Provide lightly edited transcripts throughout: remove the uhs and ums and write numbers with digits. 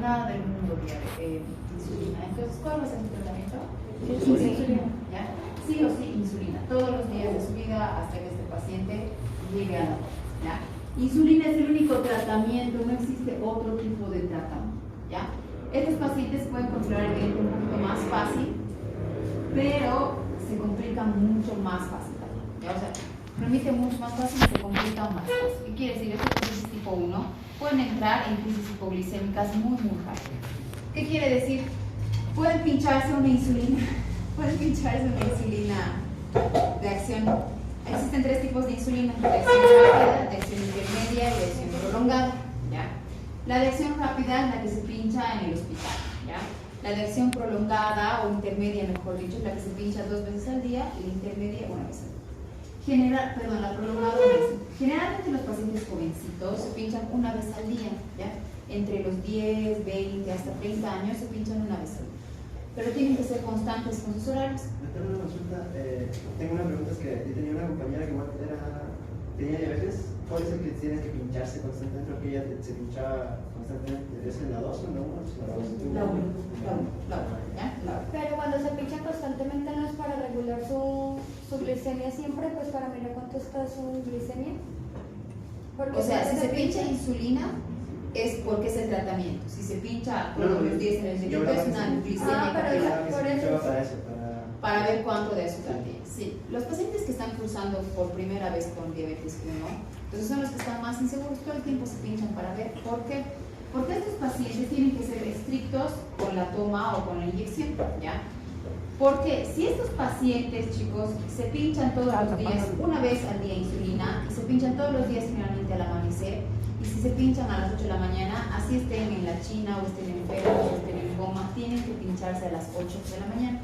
nada del mundo insulina. Entonces, ¿cuál va a ser su tratamiento? Insulina. ¿Ya? Sí o sí, insulina. Todos los días de su vida hasta que este paciente llegue a la muerte. ¿Ya? Insulina es el único tratamiento, no existe otro tipo de tratamiento. ¿Ya? Estos pacientes pueden controlar el diente un poquito más fácil, pero se complican mucho más fácil también. ¿Ya? O sea, remite mucho más fácil y se complica más fácil. ¿Qué quiere decir? Estos crisis tipo 1 pueden entrar en crisis hipoglicémicas muy rápido. ¿Qué quiere decir? Pueden pincharse una insulina, de acción. Existen 3 tipos de insulina: de acción rápida, de acción intermedia y de acción prolongada. ¿Ya? La de acción rápida es la que se pincha en el hospital. ¿Ya? La de acción prolongada o intermedia, mejor dicho, es la que se pincha 2 veces al día y la intermedia una vez al día. La prolongada generalmente los pacientes jovencitos se pinchan una vez al día. ¿Ya? Entre los 10, 20 hasta 30 años se pinchan una vez al día. Pero tienen que ser constantes con sus horarios. Tengo una consulta, tengo una pregunta, es que yo tenía una compañera que igual tenía diabetes. ¿Cuál es el que tienes que pincharse constantemente? Creo que ella se pinchaba constantemente. ¿Es en la 2 o en la 1? La 1. Pero cuando se pincha constantemente no es para regular su glicemia siempre, pues para mirar cuánto está su glicemia. O sea, si se pincha insulina es porque es el tratamiento. Si se pincha todos los días en el dedito es una glicemia capilar. por eso. Para ver cuánto de azúcar tiene. Sí, los pacientes que están cursando por primera vez con diabetes 1, entonces son los que están más inseguros, todo el tiempo se pinchan para ver. ¿Por qué? Porque estos pacientes tienen que ser estrictos con la toma o con la inyección, ¿ya? Porque si estos pacientes, chicos, se pinchan todos los días, una vez al día insulina, y se pinchan todos los días finalmente al amanecer, y si se pinchan a las 8 de la mañana, así estén en la China o estén en Perú o estén en Goma, tienen que pincharse a las 8 de la mañana.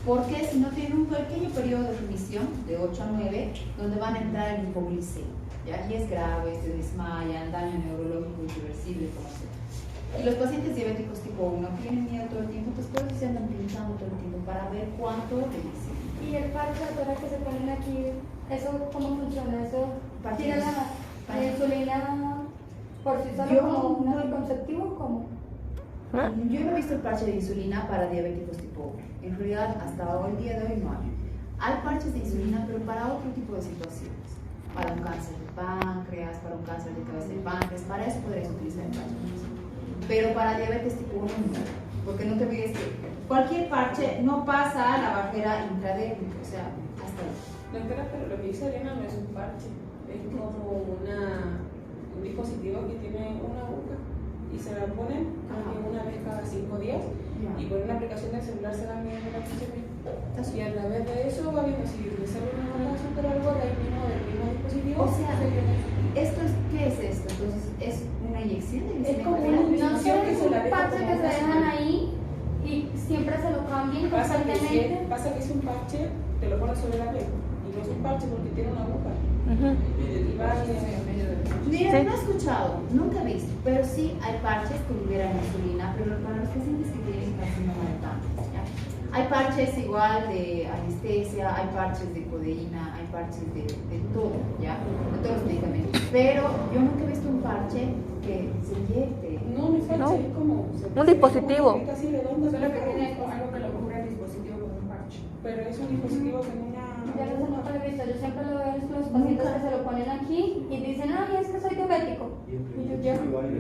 Porque si no tienen un pequeño periodo de remisión de 8 a 9, donde van a entrar en hipoglicemia, ¿ya? Y es grave, se desmayan, daño neurológico irreversible, como sea. Y los pacientes diabéticos tipo 1 tienen miedo todo el tiempo, entonces por eso se andan pinchando todo el tiempo para ver cuánto remisión. Y el parche, ahora que se ponen aquí, ¿eso cómo funciona? ¿Eso tira la insulina por sí solo como un anticonceptivo? ¿Cómo? Yo no he visto el parche de insulina para diabéticos tipo 1. En realidad, hasta el día de hoy no hay. Hay parches de insulina, pero para otro tipo de situaciones. Para un cáncer de páncreas, para un cáncer de cabeza de páncreas, para eso podrías utilizar el parche de insulina. Pero para diabetes tipo 1 no, porque no te olvides que cualquier parche no pasa a la barrera intradérmica, o sea, hasta ahí. Doctora, pero lo que dice Elena no es un parche, es como un dispositivo que tiene una aguja y se la ponen una vez cada 5 días y por una aplicación del celular se dan bien la glicemia. Y a través de eso va viendo si le sale una azúcar o algo de ahí mismo del mismo dispositivo. O sea, ¿qué es esto? Entonces, ¿es una inyección de Es glicemia como capilar? no sé, es se la un deja parche como que se una dejan azúcar. ahí y siempre se lo cambian Pasa constantemente. que es un parche, te lo pones sobre la piel y no es un parche porque tiene una aguja. Y va Mira, no he escuchado, nunca he visto, pero sí hay parches que liberan insulina, pero para los pacientes que tienen carcinoma de páncreas, ¿ya? Hay parches igual de anestesia, hay parches de codeína, hay parches de todo, ¿ya? De todos los medicamentos. Pero yo nunca he visto un parche que se inyecte. No es parche, es como Un dispositivo. como una así redonda, Solo que tiene algo que lo cubre el dispositivo con un parche. pero es un dispositivo con una. Ya no sé, nunca lo he visto, yo siempre lo veo con los pacientes que se lo ponen aquí y dicen, ay, es que soy diabético. Y yo ya.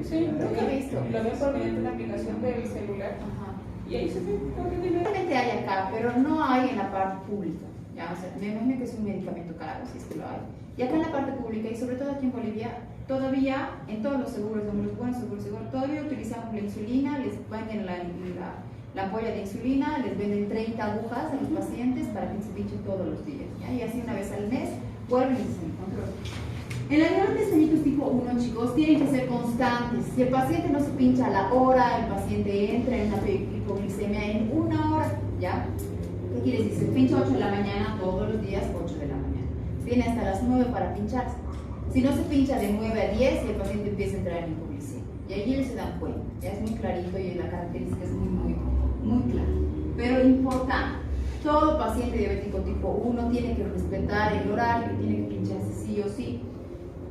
Sí, Nunca he visto. lo ven por mediante la aplicación del celular Ajá. y ahí se ve lo que tiene. Realmente hay acá, pero no hay en la parte pública. ¿Ya? O sea, me imagino que es un medicamento caro, si es que lo hay. Y acá en la parte pública, y sobre todo aquí en Bolivia, todavía en todos los seguros, en los buenos seguros, todavía utilizamos la insulina, les venden la ampolla de insulina, les venden 30 agujas a los pacientes para que se pinchen todos los días. ¿Ya? Y así una vez al mes vuelven y se hacen el control. En la diabetes mellitus tipo 1, chicos, tienen que ser constantes. Si el paciente no se pincha a la hora, el paciente entra en una hipoglicemia en 1 hora, ¿ya? ¿Qué quiere decir? Se pincha 8 de la mañana todos los días, 8 de la mañana. Tiene hasta las 9 para pincharse. Si no se pincha de 9 a 10, y el paciente empieza a entrar en hipoglicemia. Y allí ellos se dan cuenta. Ya es muy clarito y la característica es muy clara. Pero importante, todo paciente diabético tipo 1 tiene que respetar el horario, tiene que pincharse sí o sí.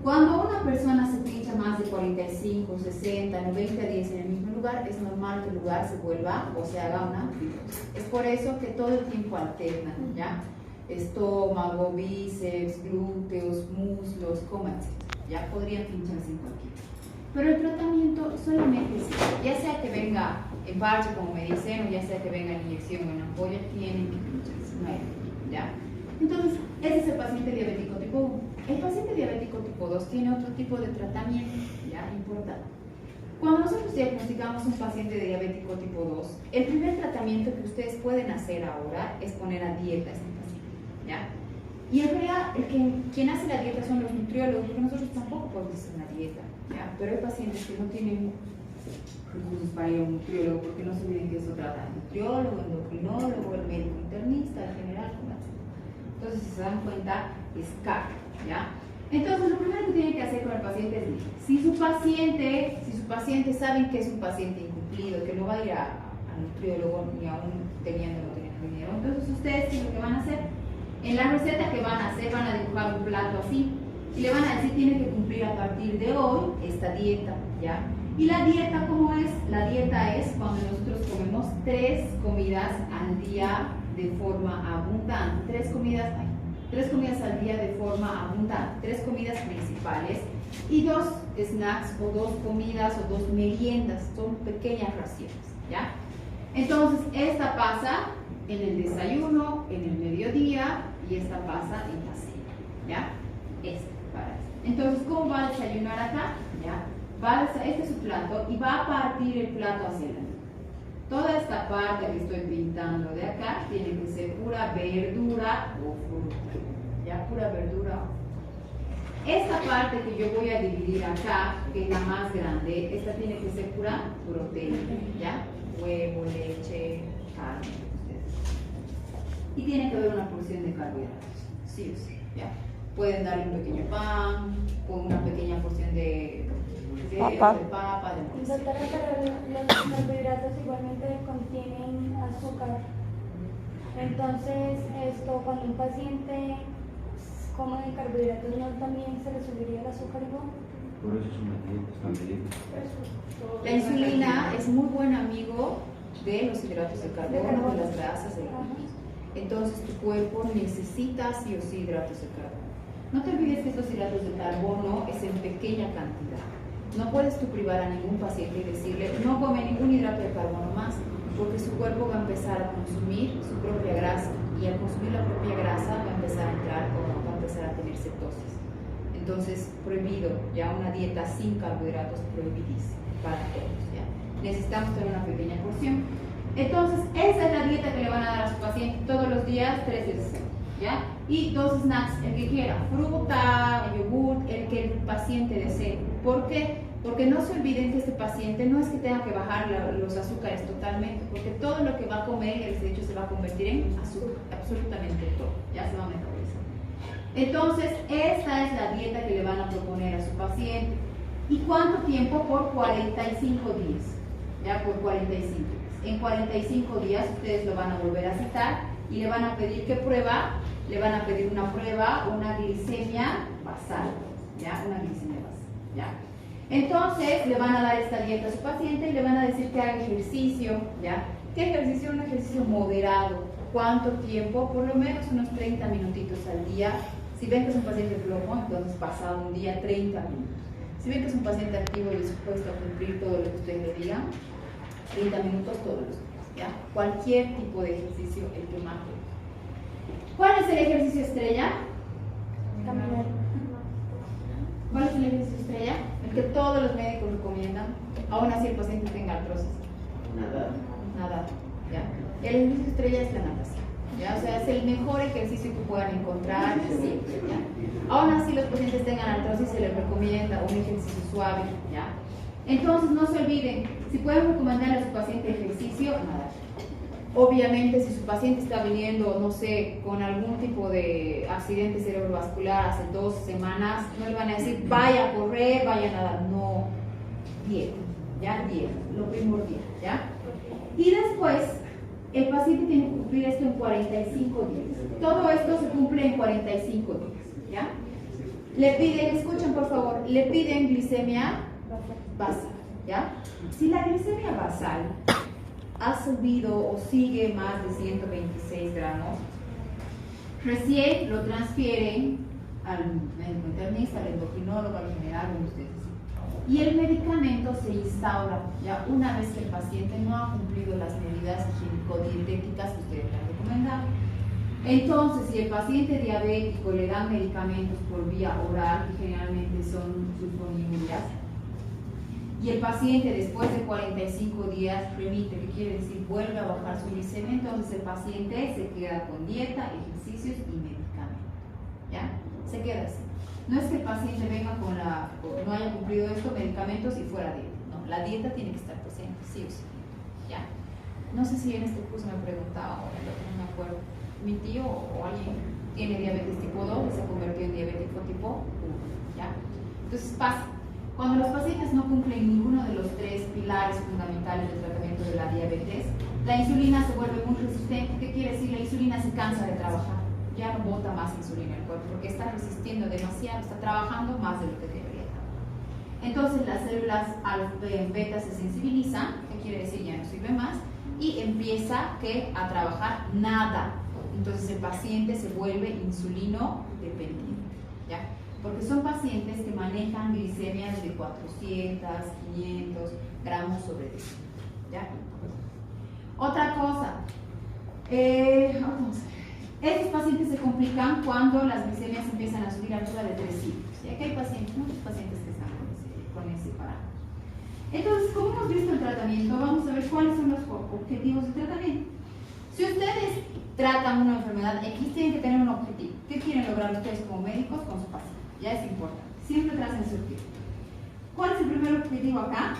Cuando una persona se pincha pincha más de 45, 60, 90 días en el mismo lugar, es normal que el lugar se vuelva o se haga una fibrosis. Es por eso que todo el tiempo alternan, ¿ya? Estómago, bíceps, glúteos, muslos, coma, etc. Ya podrían pincharse en cualquiera. Pero el tratamiento solamente es, ya sea que venga en parche, como me dicen, o ya sea que venga en inyección o en ampolla, tienen que pincharse, no hay, ¿ya? Entonces, ese es el paciente diabético tipo 1. El paciente diabético tipo 2 tiene otro tipo de tratamiento, ¿ya? Importante. Cuando nosotros diagnosticamos un paciente diabético tipo 2, el primer tratamiento que ustedes pueden hacer ahora es poner a dieta a este paciente, ¿ya? Y en realidad, quien hace la dieta son los nutriólogos, porque nosotros tampoco podemos hacer una dieta, ¿ya? Pero hay pacientes que no tienen recursos para ir a un nutriólogo, porque no se olviden que eso trata el nutriólogo, el endocrinólogo, el médico internista, el general, etc. Entonces, si se dan cuenta, es caro, ¿ya? Entonces, lo primero que tienen que hacer con el paciente es, si su paciente saben que es un paciente incumplido, que no va a ir al nutriólogo ni aún teniendo dinero, entonces ustedes, ¿qué es lo que van a hacer? En la receta que van a hacer, van a dibujar un plato así y le van a decir, tiene que cumplir a partir de hoy esta dieta, ¿ya? Y la dieta, ¿cómo es? La dieta es cuando nosotros comemos 3 comidas al día de forma abundante, 3 comidas al día de forma abundante, 3 comidas principales y 2 snacks o 2 comidas o 2 meriendas, son pequeñas raciones, ¿ya? Entonces, esta pasa en el desayuno, en el mediodía y esta pasa en la cena, ¿ya? Entonces, ¿cómo va a desayunar acá? ¿Ya? Este es su plato y va a partir el plato hacia la mitad. Toda esta parte que estoy pintando de acá tiene que ser pura verdura o fruta, ¿ya? Pura verdura o fruta. Esta parte que yo voy a dividir acá, que es la más grande, esta tiene que ser pura proteína, ¿ya? Huevo, leche, carne, y tiene que haber una porción de carbohidratos, sí o sí, ¿ya? Pueden darle un pequeño pan, con una pequeña porción de papa, de maíz. Doctora, pero los carbohidratos igualmente contienen azúcar. Entonces, cuando un paciente come carbohidratos, ¿no también se le subiría el azúcar igual? Por eso es una dieta. La insulina es muy buen amigo de los hidratos de carbono, de las grasas, de entonces tu cuerpo necesita sí o sí hidratos de carbono. No te olvides que estos hidratos de carbono es en pequeña cantidad. No puedes tú privar a ningún paciente y decirle no come ningún hidrato de carbono más, porque su cuerpo va a empezar a consumir su propia grasa y al consumir la propia grasa va a empezar a entrar o va a empezar a tener cetosis. Entonces, prohibido, ya una dieta sin carbohidratos prohibidísima para todos, ¿ya? Necesitamos tener una pequeña porción. Entonces, esa es la dieta que le van a dar a su paciente todos los días, 3 veces, ¿ya? Y 2 snacks, el que quiera, fruta, yogur, el que el paciente desee. ¿Por qué? Porque no se olviden que este paciente no es que tenga que bajar los azúcares totalmente, porque todo lo que va a comer, de hecho, se va a convertir en azúcar, absolutamente todo, ya se va a metabolizar. Entonces, esta es la dieta que le van a proponer a su paciente. ¿Y cuánto tiempo? Por 45 días, ya por 45 días. En 45 días ustedes lo van a volver a citar y le van a pedir ¿qué prueba? Le van a pedir una prueba, una glicemia basal, ¿ya? Una glicemia basal, ¿ya? Entonces le van a dar esta dieta a su paciente y le van a decir que haga ejercicio, ¿ya? ¿Qué ejercicio? Un ejercicio moderado. ¿Cuánto tiempo? Por lo menos unos 30 minutitos al día. Si ven que es un paciente flojo, entonces pasado un día 30 minutos. Si ven que es un paciente activo y dispuesto a cumplir todo lo que ustedes le digan, 30 minutos todos los días, ¿ya? Cualquier tipo de ejercicio, el que más quiera. ¿Cuál es el ejercicio estrella? Caminar. ¿Cuál es el ejercicio estrella? El que todos los médicos recomiendan, aún así el paciente tenga artrosis. Nadar, ¿ya? El ejercicio estrella es la natación, ¿ya? O sea, es el mejor ejercicio que puedan encontrar siempre, ¿ya? Aún así los pacientes tengan artrosis, se les recomienda un ejercicio suave, ¿ya? Entonces, no se olviden, si pueden recomendarle a su paciente ejercicio, nadar. Obviamente, si su paciente está viniendo, no sé, con algún tipo de accidente cerebrovascular hace 2 semanas, no le van a decir, vaya a correr, vaya a nadar. No, dieta, ¿ya? Dieta, lo primordial, ¿ya? Y después, el paciente tiene que cumplir esto en 45 días. Todo esto se cumple en 45 días, ¿ya? Le piden, escuchen por favor, le piden glicemia basal, ¿ya? Si la glicemia basal ha subido o sigue más de 126 gramos, recién lo transfieren al médico internista, al endocrinólogo, al general, como ustedes dicen. Y el medicamento se instaura ya una vez que el paciente no ha cumplido las medidas higiénico-dietéticas que ustedes le han recomendado. Entonces, si el paciente diabético le dan medicamentos por vía oral, que generalmente son sulfonilureas, y el paciente después de 45 días remite, que quiere decir vuelve a bajar su glicemia, entonces el paciente se queda con dieta, ejercicios y medicamento. ¿Ya? Se queda así. No es que el paciente venga con no haya cumplido esto, medicamentos y fuera dieta. No, la dieta tiene que estar presente, sí o sí. ¿Ya? No sé si en este curso me preguntaba, ahora no me acuerdo. Mi tío o alguien tiene diabetes tipo 2 y se convirtió en diabético tipo 1. ¿Ya? Entonces pasa. Cuando los pacientes no cumplen ninguno de los tres pilares fundamentales del tratamiento de la diabetes, la insulina se vuelve muy resistente. ¿Qué quiere decir? La insulina se cansa de trabajar. Ya no bota más insulina en el cuerpo porque está resistiendo demasiado, está trabajando más de lo que debería. Entonces las células beta se sensibilizan, ¿qué quiere decir? Ya no sirve más, y empieza a trabajar nada. Entonces el paciente se vuelve insulino dependiente, ¿ya? Porque son pacientes que manejan glicemias de 400, 500 gramos sobre decilitro, ¿ya? Otra cosa, vamos a ver. Estos pacientes se complican cuando las glicemias empiezan a subir a altura de 3 ciclos. Y aquí hay pacientes, muchos pacientes que están con ese parámetro. Entonces, como hemos visto el tratamiento, vamos a ver cuáles son los objetivos del tratamiento. Si ustedes tratan una enfermedad X, tienen que tener un objetivo. ¿Qué quieren lograr ustedes como médicos con su paciente? Ya es importante. Siempre tracen su objetivo. ¿Cuál es el primer objetivo acá?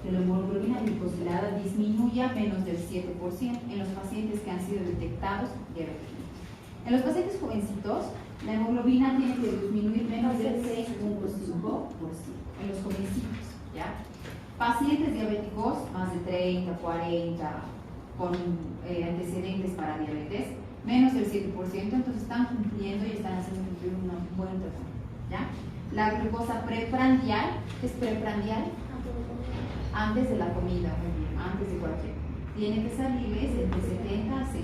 Que la hemoglobina glicosilada disminuya menos del 7% en los pacientes que han sido detectados diabéticos. En los pacientes jovencitos, la hemoglobina tiene que disminuir menos del 6.5%. En los jovencitos, ¿ya? Pacientes diabéticos, más de 30, 40, con antecedentes para diabetes, menos del 7%, entonces están cumpliendo y están haciendo cumplir un buen tratamiento, ¿ya? La glucosa preprandial, ¿qué es preprandial? Antes de la comida, muy bien, antes de cualquier. Tiene que salirles entre 70 a 100.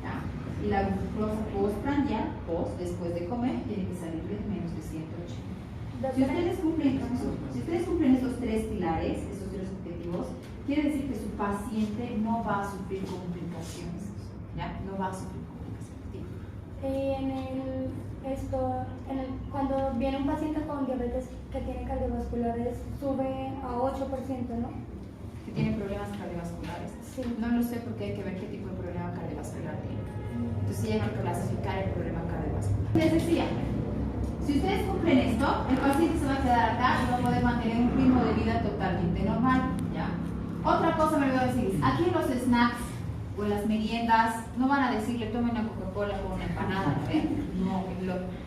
¿Ya? Y la glucosa postprandial, después de comer, tiene que salirles menos de 180. Si ustedes cumplen estos tres pilares, estos tres objetivos, quiere decir que su paciente no va a sufrir complicaciones. ¿Ya? No va a sufrir complicaciones. Cuando viene un paciente con diabetes que tiene cardiovasculares, sube a 8%, ¿no? Que tiene problemas cardiovasculares. Sí. No lo sé porque hay que ver qué tipo de problema cardiovascular tiene. Entonces sí hay que clasificar el problema cardiovascular. Les decía, si ustedes cumplen esto, el paciente se va a quedar acá y va a poder mantener un ritmo de vida totalmente normal. ¿Ya? Otra cosa me voy a decir, aquí en los snacks o en las meriendas no van a decirle tomen una Coca-Cola con una empanada, no,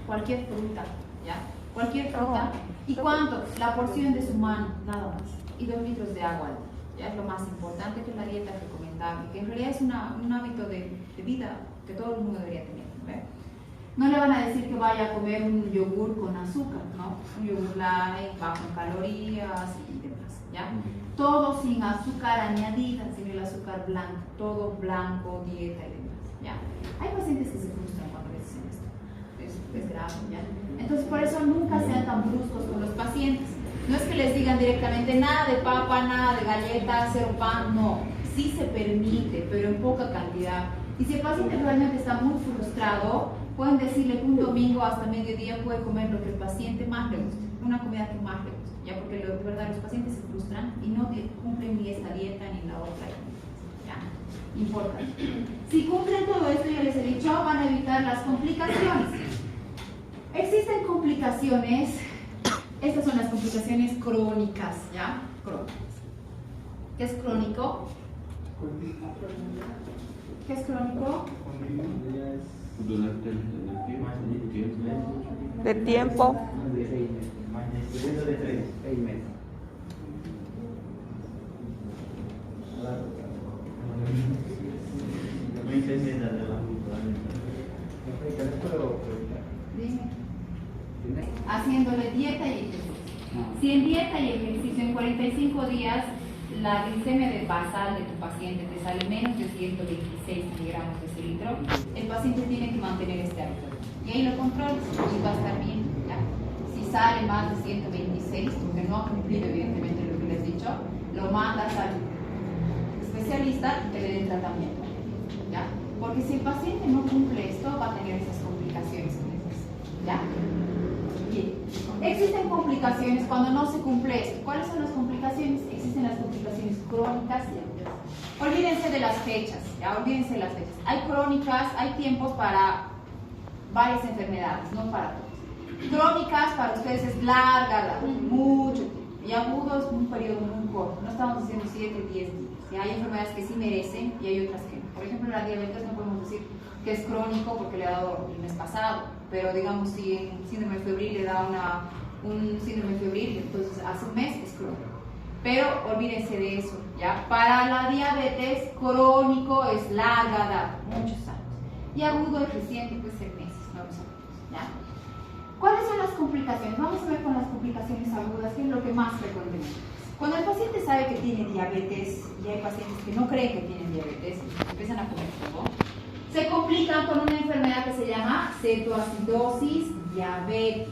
cualquier fruta, ¿ya? Cualquier fruta. ¿Y cuánto? La porción de su mano, nada más. Y 2 litros de agua, ya es lo más importante, que la dieta es recomendable, que en realidad es un hábito de vida que todo el mundo debería tener, ¿ve? No le van a decir que vaya a comer un yogur con azúcar, ¿no? Un yogur light, bajo en calorías y demás, ¿ya? Todo sin azúcar añadida, sin el azúcar blanco, todo blanco, dieta y demás, ¿ya? Hay pacientes que se frustran cuando les dicen esto, es grave, ¿ya? Entonces por eso nunca sean tan bruscos con los pacientes. No es que les digan directamente nada de papa, nada de galletas, cero pan, no. Sí se permite, pero en poca cantidad. Y si el paciente realmente está muy frustrado, pueden decirle que un domingo hasta mediodía puede comer lo que el paciente más le guste, una comida que más le guste, ya porque de verdad los pacientes se frustran y no cumplen ni esta dieta ni la otra. Ya, importante. Si cumplen todo esto, ya les he dicho, van a evitar las complicaciones. Existen complicaciones, estas son las complicaciones crónicas, ¿ya? Crónicas. ¿Qué es crónico? ¿Qué es crónico? Durante el tiempo. De tiempo. De 6 meses. Dime. haciéndole dieta y ejercicio. Si en dieta y ejercicio en 45 días la glicemia de basal de tu paciente te sale menos de 126 miligramos de cilitro, el paciente tiene que mantener este hábito. Y ahí lo controlas y va a estar bien. ¿Ya? Si sale más de 126, porque no ha cumplido evidentemente lo que les he dicho, lo mandas al especialista y te le den tratamiento. ¿Ya? Porque si el paciente no cumple esto, va a tener esas complicaciones. ¿Ya? Bien. Existen complicaciones cuando no se cumple esto. ¿Cuáles son las complicaciones? Existen las complicaciones crónicas y agudas. Olvídense de las fechas, ya olvídense de las fechas. Hay crónicas, hay tiempos para varias enfermedades, no para todas. Crónicas para ustedes es larga, mucho tiempo. Y agudos, un periodo muy corto. No estamos diciendo 7, 10 días. Ya hay enfermedades que sí merecen y hay otras que no. Por ejemplo, la diabetes no podemos decir que es crónico porque le ha dado el mes pasado, pero digamos si en síndrome febril le da un síndrome febril, entonces hace un mes es crónico. Pero olvídense de eso, ¿ya? Para la diabetes, crónico es larga edad, muchos años. Y agudo es reciente, puede ser meses, no lo sabemos, ¿ya? ¿Cuáles son las complicaciones? Vamos a ver con las complicaciones agudas, que es lo que más frecuentemente. Cuando el paciente sabe que tiene diabetes, y hay pacientes que no creen que tienen diabetes, empiezan a comer todo, se complican con una enfermedad que se llama cetoacidosis diabética.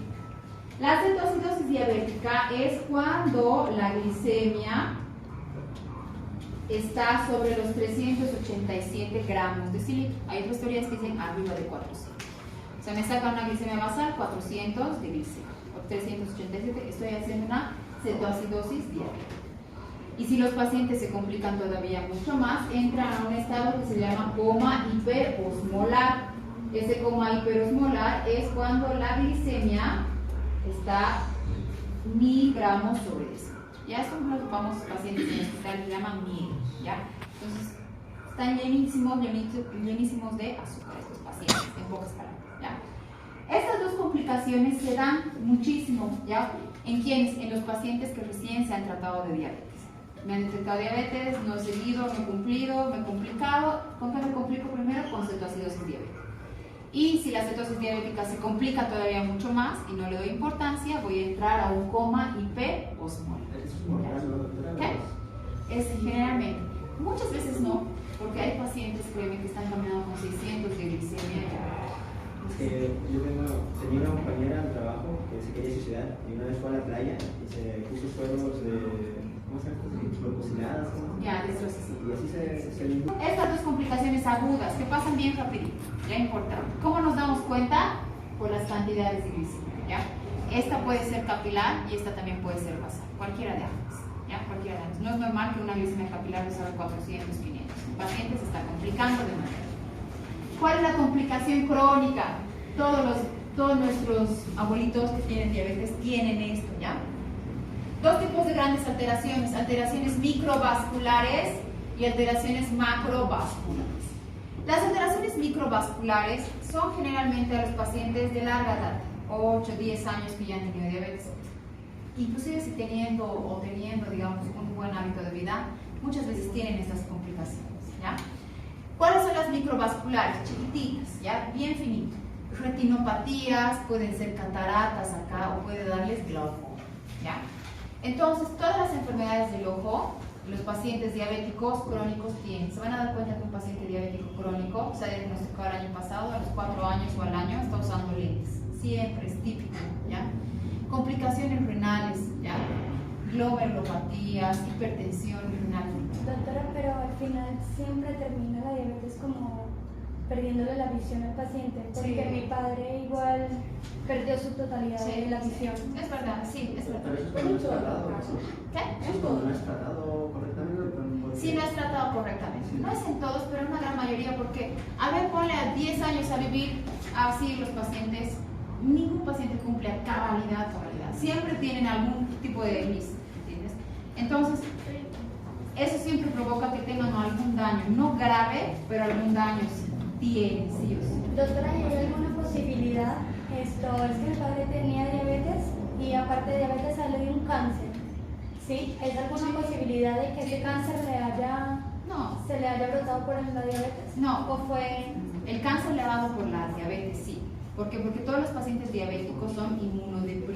La cetoacidosis diabética es cuando la glicemia está sobre los 387 gramos de cilitro. Hay otras teorías que dicen arriba de 400. O sea, me sacan una glicemia basal, 400 de glicemia, o 387, estoy haciendo una cetoacidosis diabética. Y si los pacientes se complican todavía mucho más, entran a un estado que se llama coma hiperosmolar. Ese coma hiperosmolar es cuando la glicemia está 1000 gramos sobre decilitro. Ya estos los famosos pacientes en el hospital se llaman miel, ¿ya? Entonces, están llenísimos de azúcar estos pacientes, en pocas palabras, ¿ya? Estas dos complicaciones se dan muchísimo, ¿ya? ¿En quiénes? En los pacientes que recién se han tratado de diabetes. Me han detectado diabetes, no he seguido, no he cumplido, me he complicado. ¿Con qué me complico primero? Con cetoacidosis diabética. Y si la cetosis diabética se complica todavía mucho más y no le doy importancia, voy a entrar a un coma hiperosmolar. ¿Qué? Es generalmente. Muchas veces no, porque hay pacientes, créeme, que están caminando con 600 de glicemia. Yo tenía una compañera de trabajo que se quería suicidar y una vez fue a la playa y se puso sueros de, ¿cómo se llama? Glucosiladas. Ya, destroces. Y así se limpió. Estas dos complicaciones agudas que pasan bien rapidito, ya importante. ¿Cómo nos damos cuenta? Por las cantidades de glicemia, ¿ya? Esta puede ser capilar y esta también puede ser basal, cualquiera de ambas, ¿ya? Cualquiera de ambas. No es normal que una glicemia capilar le salga 400, 500. El paciente se está complicando de manera. ¿Cuál es la complicación crónica? Todos nuestros abuelitos que tienen diabetes tienen esto, ¿ya? Dos tipos de grandes alteraciones: alteraciones microvasculares y alteraciones macrovasculares. Las alteraciones microvasculares son generalmente a los pacientes de larga edad, 8, 10 años que ya han tenido diabetes. Inclusive si teniendo, digamos, un buen hábito de vida, muchas veces tienen estas complicaciones, ¿ya? ¿Cuáles son las microvasculares? Chiquititas, ¿ya? Bien finitas. Retinopatías, pueden ser cataratas acá o puede darles glaucoma, ¿ya? Entonces, todas las enfermedades del ojo, los pacientes diabéticos crónicos tienen. Se van a dar cuenta que un paciente diabético crónico se ha diagnosticado el año pasado, a los 4 años o al año, está usando lentes. Siempre es típico, ¿ya? Complicaciones renales, ¿ya? Glomerulopatías, hipertensión renal. Doctora, pero al final siempre termina la diabetes como perdiéndole la visión al paciente, porque Sí. mi padre igual perdió su totalidad de la visión. Es verdad, sí, es Pero verdad. eso es cuando no es tratado. ¿Qué? Eso es cuando no es tratado correctamente. Sí, no es tratado correctamente. No es en todos, pero en una gran mayoría, porque, a ver, ponle a 10 años a vivir así los pacientes, ningún paciente cumple a cabalidad. Siempre tienen algún tipo de miss, ¿entiendes? Entonces, eso siempre provoca que tengan algún daño, no grave, pero algún daño tiene, sí o sí. Doctora, ¿y hay alguna posibilidad? Es que mi padre tenía diabetes y aparte de diabetes salió de un cáncer. ¿Sí? ¿Es alguna posibilidad de que ese cáncer No, se le haya brotado por la diabetes? no. ¿O fue...? El cáncer le ha dado por la diabetes, sí. ¿Por qué? Porque todos los pacientes diabéticos son inmunodeprimidos.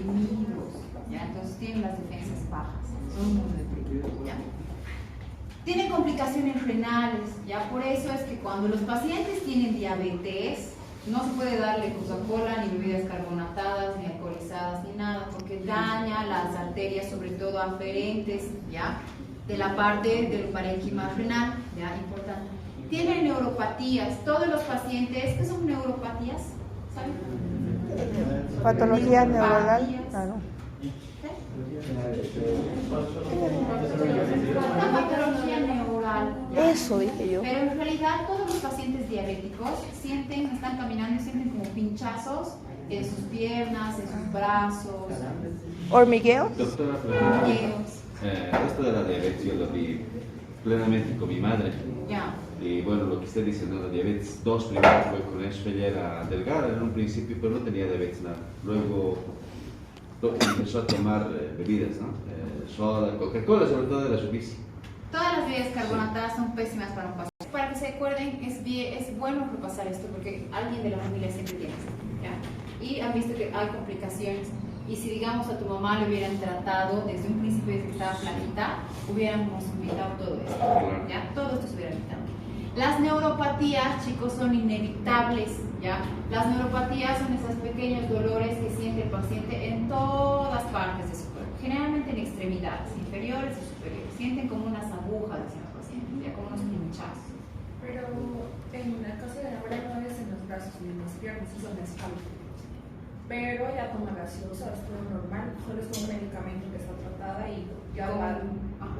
¿ya? Entonces tienen las defensas bajas, son inmunodeprimidos, ¿ya? Tienen complicaciones renales, ¿ya? Por eso es que cuando los pacientes tienen diabetes, no se puede darle Coca-Cola, ni bebidas carbonatadas, ni alcoholizadas, ni nada, porque daña las arterias, sobre todo aferentes, ¿ya? De la parte del parénquima renal, ¿ya? Importante. Tienen neuropatías, todos los pacientes, ¿qué son neuropatías? ¿Saben? Patología neuronal, claro. Una patología neural. ¿ya? Eso dije yo. Pero en realidad todos los pacientes diabéticos están caminando y sienten como pinchazos en sus piernas, en sus brazos, ¿Hormigueo? Doctora, hormigueos. esto de la diabetes yo lo vi plenamente con mi madre. Ya. Y bueno, lo que usted dice, ¿no? La diabetes 2 primero fue con ella era delgada en un principio, pero no tenía diabetes nada. Luego empezó a tomar bebidas, ¿no? Soda, Coca-Cola, sobre todo de la Subici. Todas las bebidas carbonatadas son pésimas para un paciente. Para que se acuerden, es bueno repasar esto porque alguien de la familia siempre tiene esto, ¿ya? Y han visto que hay complicaciones. Y si digamos a tu mamá le hubieran tratado desde un principio, desde que estaba flaquita, hubiéramos evitado todo esto, ¿ya? Todo esto se hubiera evitado. Las neuropatías, chicos, son inevitables, ¿ya? Las neuropatías son esos pequeños dolores que siente el paciente en todas partes de su cuerpo, generalmente en extremidades inferiores y superiores. Sienten como unas agujas, dicen los pacientes, ¿ya? Como unos pinchazos. Pero en el caso de Laura no es en los brazos ni en las piernas, es en la espalda. Pero ella toma gaseosa, es todo normal, solo es un medicamento que está tratada y ya va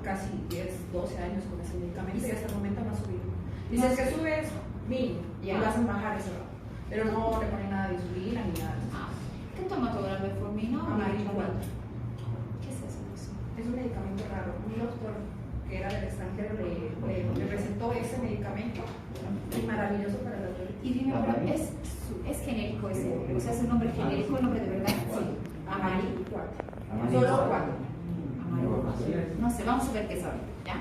casi 10, 12 años con ese medicamento y hasta el momento no ha subido. Dices que subes mínimo y lo hacen bajar ese rato, pero no le ponen nada de insulina ni nada. ¿Qué toma todo el metformina? Amarillo 4. ¿Qué es eso? Es un medicamento raro. Un doctor que era del extranjero le recetó ese medicamento y maravilloso para la diabetes. Y dime, pero es genérico ese, o sea, es un nombre genérico, el nombre de verdad. Sí. Amarillo 4. Solo 4. No sé, vamos a ver qué es ahorita, ¿ya?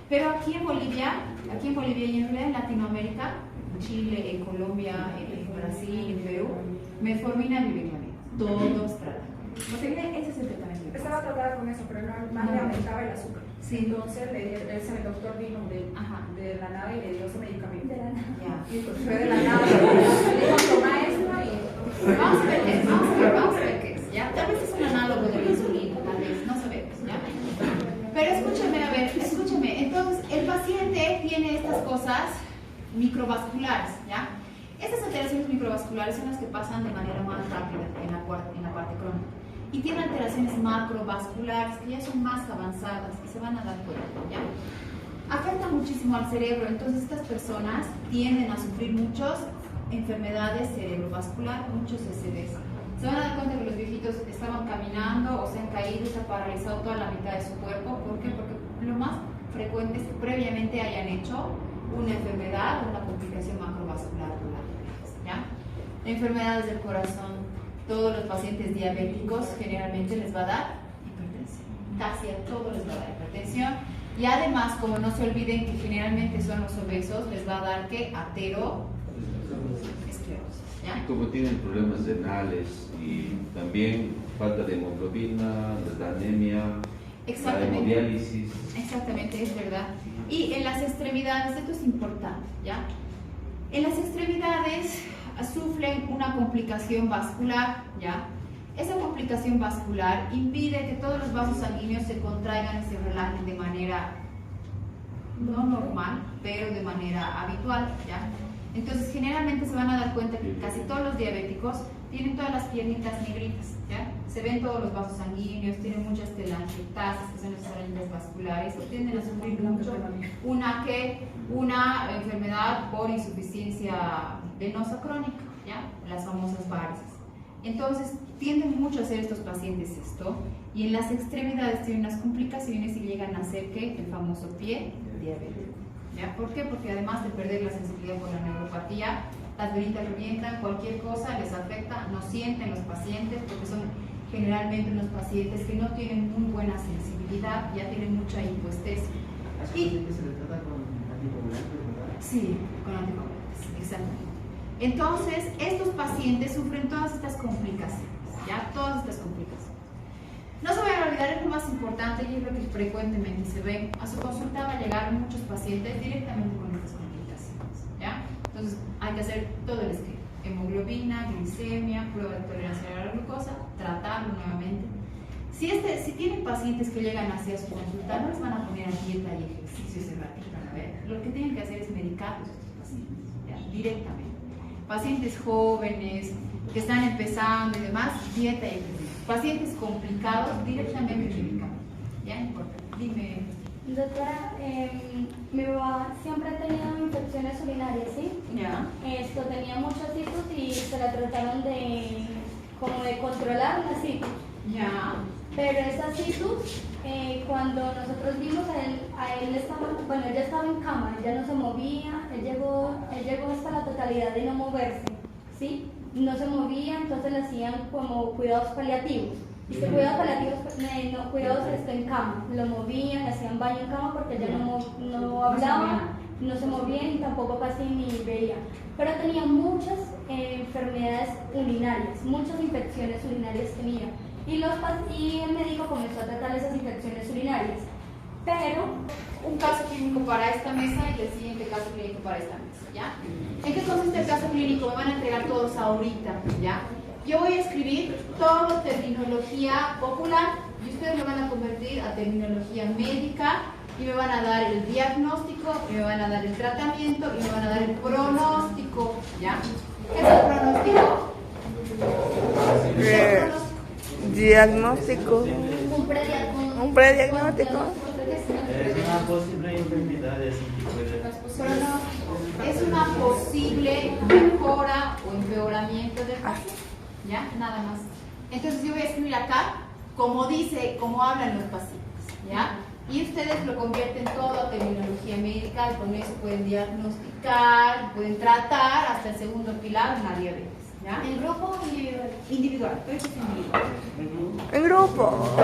Pero aquí en Bolivia y en realidad en Latinoamérica, en Chile, en Colombia, en Brasil, en Perú, metformina y vivilamina. Todos tratan. Porque ese es el tratamiento. Estaba tratada con eso, pero más le aumentaba el azúcar. Sí. Entonces el doctor vino de la nada y le dio ese medicamento. De la nada. Ya. Y pues fue de la nada. Le dijo, toma esto y... Vamos a ver qué es, vamos a ver qué es, ¿ya? Tal vez es un análogo de la insulina, tal vez, no sabemos, ¿ya? Pero escúchame, a ver, escúchame. Entonces, el paciente tiene estas cosas microvasculares, ¿ya? Estas alteraciones microvasculares son las que pasan de manera más rápida en la parte crónica. Y tiene alteraciones macrovasculares que ya son más avanzadas y se van a dar cuenta, ¿ya? Afecta muchísimo al cerebro, entonces estas personas tienden a sufrir muchas enfermedades cerebrovasculares, muchos SDs. Se van a dar cuenta que los viejitos estaban caminando o se han caído, se ha paralizado toda la mitad de su cuerpo. ¿Por qué? Porque lo más frecuente es que previamente hayan hecho una enfermedad o una complicación macrovascular durante la vejez, ¿ya? Enfermedades del corazón, todos los pacientes diabéticos generalmente les va a dar hipertensión. Casi a todos les va a dar hipertensión. Y además, como no se olviden que generalmente son los obesos, les va a dar ¿qué? Ateroesclerosis, ¿ya? Y como tienen problemas renales y también falta de hemoglobina, les da anemia, la hemodiálisis. Exactamente, es verdad. Y en las extremidades, esto es importante, ¿ya? En las extremidades sufren una complicación vascular, ¿ya? Esa complicación vascular impide que todos los vasos sanguíneos se contraigan y se relajen de manera no normal, pero de manera habitual, ¿ya? Entonces, generalmente se van a dar cuenta que casi todos los diabéticos tienen todas las piernitas negritas, ¿ya? Se ven todos los vasos sanguíneos, tienen muchas telangiectasias, que son esas arañas vasculares, y tienden a sufrir mucho una enfermedad por insuficiencia venosa crónica, ¿ya? Las famosas varices. Entonces, tienden mucho a hacer estos pacientes esto, y en las extremidades tienen unas complicaciones y llegan a hacer que el famoso pie diabético. ¿Ya? ¿Por qué? Porque además de perder la sensibilidad por la neuropatía, las venitas revientan, cualquier cosa les afecta, no sienten los pacientes, porque son generalmente unos pacientes que no tienen muy buena sensibilidad, ya tienen mucha hipoestesia. ¿A esos pacientes se les trata con anticoagulantes, verdad? Sí, con anticoagulantes, exactamente. Entonces, estos pacientes sufren todas estas complicaciones, ¿ya? Todas estas complicaciones. No se vayan a olvidar, es lo más importante y es lo que frecuentemente se ve. A su consulta va a llegar muchos pacientes directamente con estas complicaciones, ¿ya? Entonces hay que hacer todo el esquema: hemoglobina, glicemia, prueba de tolerancia a la glucosa, tratarlo nuevamente. Si tienen pacientes que llegan hacia su consulta, no les van a poner a dieta y ejercicio ese ratito, van a ver. Lo que tienen que hacer es medicarlos a estos pacientes, ¿ya? Directamente. Pacientes jóvenes que están empezando y demás, dieta y ejercicio. Pacientes complicados, directamente medicamentos. ¿Ya? Importante. Dime. Doctora, mi mamá siempre ha tenido infecciones urinarias, ¿sí? Ya. Tenía muchos citos y se la trataron de controlar la citus. Ya. Pero esa citus, cuando nosotros vimos a él estaba, bueno, él ya estaba en cama, él ya no se movía, él llegó hasta la totalidad de no moverse, ¿sí? No se movía, entonces le hacían como cuidados paliativos. Dice cuidados paliativos, no, cuidados en cama. Lo movían, le hacían baño en cama porque ella no hablaba, no se movía y tampoco casi ni veía. Pero tenía muchas enfermedades urinarias, muchas infecciones urinarias tenía. Y el médico comenzó a tratar esas infecciones urinarias. Pero Un caso clínico para esta mesa y el siguiente caso clínico para esta mesa, ¿ya? ¿En qué consiste el caso clínico? Me van a entregar todos ahorita, ¿ya? Yo voy a escribir todo terminología popular y ustedes lo van a convertir a terminología médica y me van a dar el diagnóstico, y me van a dar el tratamiento y me van a dar el pronóstico, ¿ya? ¿Qué es el pronóstico? ¿Qué es el pronóstico? Diagnóstico. Un prediagnóstico. Es una posible enfermedad de ese tipo de... Es una posible mejora o empeoramiento del paciente, ¿ya? Nada más. Entonces yo voy a escribir acá como hablan los pacientes, ¿ya? Y ustedes lo convierten todo a terminología médica y con eso pueden diagnosticar, pueden tratar hasta el segundo pilar una diabetes, ¿ya? ¿en grupo o individual? Individual, todo eso es individual. En grupo.